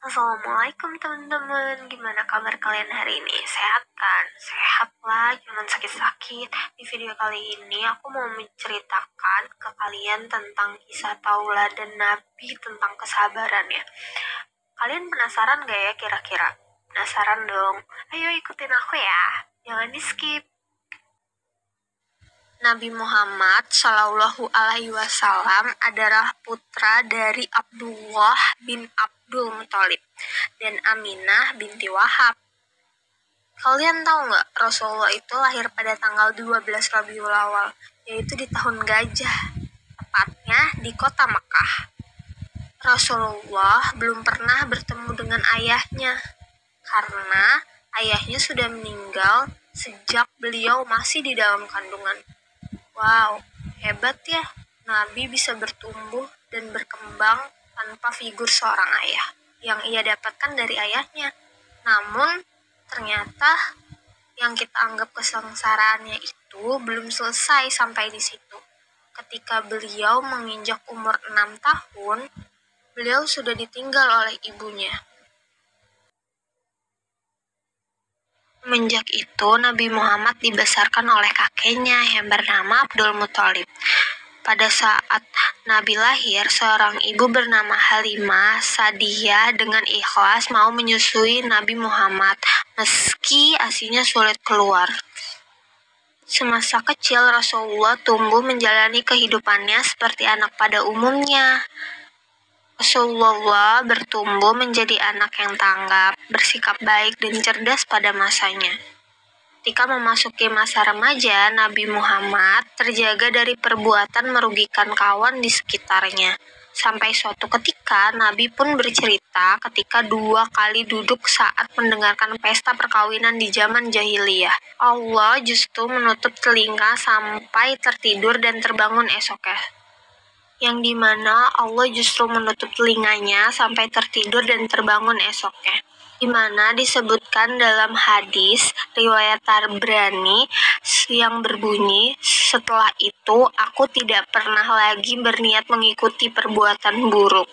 Assalamualaikum teman-teman, gimana kabar kalian hari ini? Sehat kan? Sehat lah, jangan sakit-sakit. Di video kali ini aku mau menceritakan ke kalian tentang kisah tauladan Nabi tentang kesabaran ya. Kalian penasaran gak ya kira-kira? Penasaran dong? Ayo ikutin aku ya, jangan di skip. Nabi Muhammad Shallallahu Alaihi Wasallam adalah putra dari Abdullah bin Abdul Muthalib dan Aminah binti Wahab. Kalian tahu nggak Rasulullah itu lahir pada tanggal 12 Rabiul Awal, yaitu di tahun gajah, tepatnya di kota Mekah. Rasulullah belum pernah bertemu dengan ayahnya, karena ayahnya sudah meninggal sejak beliau masih di dalam kandungan. Wow, hebat ya, Nabi bisa bertumbuh dan berkembang tanpa figur seorang ayah yang ia dapatkan dari ayahnya. Namun, ternyata yang kita anggap kesengsaraannya itu belum selesai sampai di situ. Ketika beliau menginjak umur 6 tahun, beliau sudah ditinggal oleh ibunya. Semenjak itu, Nabi Muhammad dibesarkan oleh kakeknya yang bernama Abdul Muthalib. Pada saat Nabi lahir, seorang ibu bernama Halimah Sa'diyah dengan ikhlas mau menyusui Nabi Muhammad, meski ASInya sulit keluar. Semasa kecil, Rasulullah tumbuh menjalani kehidupannya seperti anak pada umumnya. Rasulullah bertumbuh menjadi anak yang tanggap, bersikap baik dan cerdas pada masanya. Ketika memasuki masa remaja, Nabi Muhammad terjaga dari perbuatan merugikan kawan di sekitarnya. Sampai suatu ketika, Nabi pun bercerita ketika 2 kali duduk saat mendengarkan pesta perkawinan di zaman jahiliyah. Allah justru menutup telinga sampai tertidur dan terbangun esoknya. Yang dimana Allah justru menutup telinganya sampai tertidur dan terbangun esoknya. Dimana disebutkan dalam hadis riwayat Tabrani yang berbunyi, setelah itu aku tidak pernah lagi berniat mengikuti perbuatan buruk.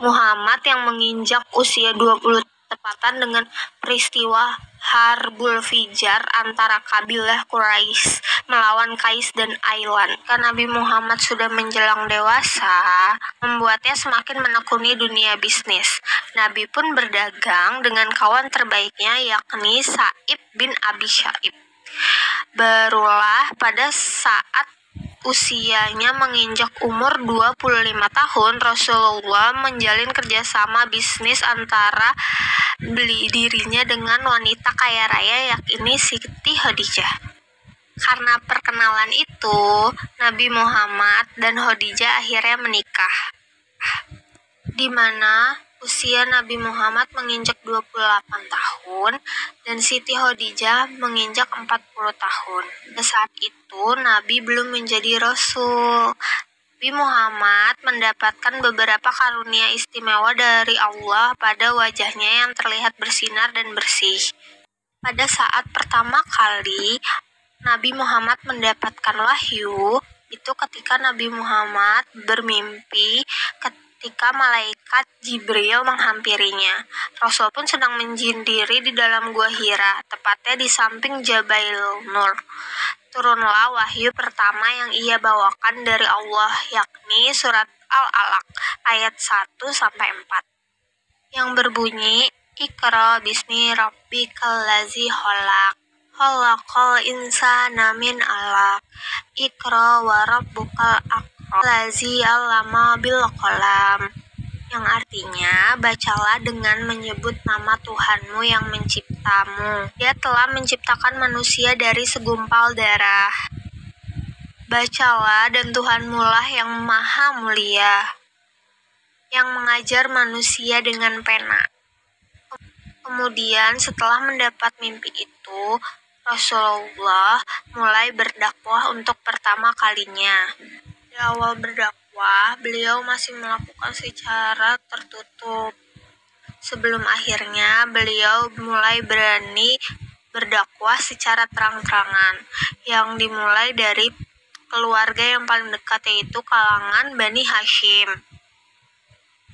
Muhammad yang menginjak usia 20 tepatan dengan peristiwa Harbul Fijar antara kabilah Quraisy melawan Qais dan Ailan. Karena Nabi Muhammad sudah menjelang dewasa, membuatnya semakin menekuni dunia bisnis. Nabi pun berdagang dengan kawan terbaiknya yakni Sa'ib bin Abi Syaib. Barulah pada saat usianya menginjak umur 25 tahun, Rasulullah menjalin kerjasama bisnis antara dirinya dengan wanita kaya raya yakni Siti Khadijah. Karena perkenalan itu, Nabi Muhammad dan Khadijah akhirnya menikah. Di mana usia Nabi Muhammad menginjak 28 tahun dan Siti Khadijah menginjak 40 tahun. Pada saat itu Nabi belum menjadi Rasul. Nabi Muhammad mendapatkan beberapa karunia istimewa dari Allah pada wajahnya yang terlihat bersinar dan bersih. Pada saat pertama kali Nabi Muhammad mendapatkan wahyu, itu ketika Nabi Muhammad bermimpi ketika malaikat Jibril menghampirinya. Rasul pun sedang menyendiri di dalam gua Hira, tepatnya di samping Jabail Nur. Turunlah wahyu pertama yang ia bawakan dari Allah, yakni surat Al-Alaq ayat 1-4 yang berbunyi, Iqra bismi rabbikal ladzi khalaq, khalaqal insana min 'alaq, Iqra wa rabbukal akram ladzi 'allama bil qalam, yang artinya, bacalah dengan menyebut nama Tuhanmu yang menciptamu. Dia telah menciptakan manusia dari segumpal darah. Bacalah dan Tuhanmu lah yang maha mulia, yang mengajar manusia dengan pena. Kemudian setelah mendapat mimpi itu, Rasulullah mulai berdakwah untuk pertama kalinya. Di awal berdakwah, beliau masih melakukan secara tertutup. Sebelum akhirnya beliau mulai berani berdakwah secara terang-terangan, yang dimulai dari keluarga yang paling dekat, yaitu kalangan Bani Hashim.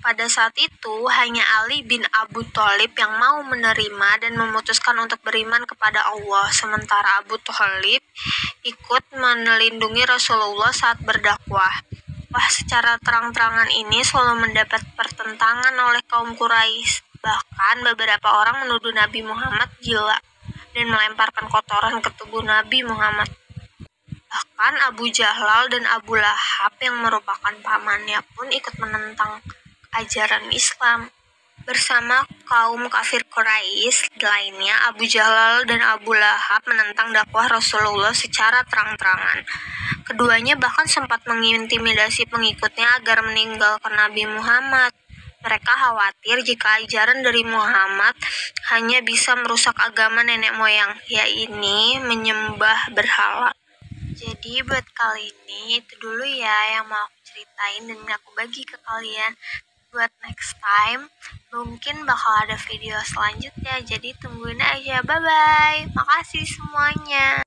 Pada saat itu, hanya Ali bin Abu Thalib yang mau menerima dan memutuskan untuk beriman kepada Allah, sementara Abu Thalib ikut melindungi Rasulullah saat berdakwah. Wah, secara terang-terangan ini selalu mendapat pertentangan oleh kaum Quraisy. Bahkan beberapa orang menuduh Nabi Muhammad gila dan melemparkan kotoran ke tubuh Nabi Muhammad. Bahkan Abu Jahlal dan Abu Lahab yang merupakan pamannya pun ikut menentang ajaran Islam. Bersama kaum kafir Quraisy lainnya, Abu Jahlal dan Abu Lahab menentang dakwah Rasulullah secara terang-terangan. Keduanya bahkan sempat mengintimidasi pengikutnya agar meninggalkan Nabi Muhammad. Mereka khawatir jika ajaran dari Muhammad hanya bisa merusak agama nenek moyang, yaitu menyembah berhala. Jadi buat kali ini itu dulu ya yang mau aku ceritain dan aku bagi ke kalian. Buat next time mungkin bakal ada video selanjutnya, jadi tungguin aja. Bye bye, makasih semuanya.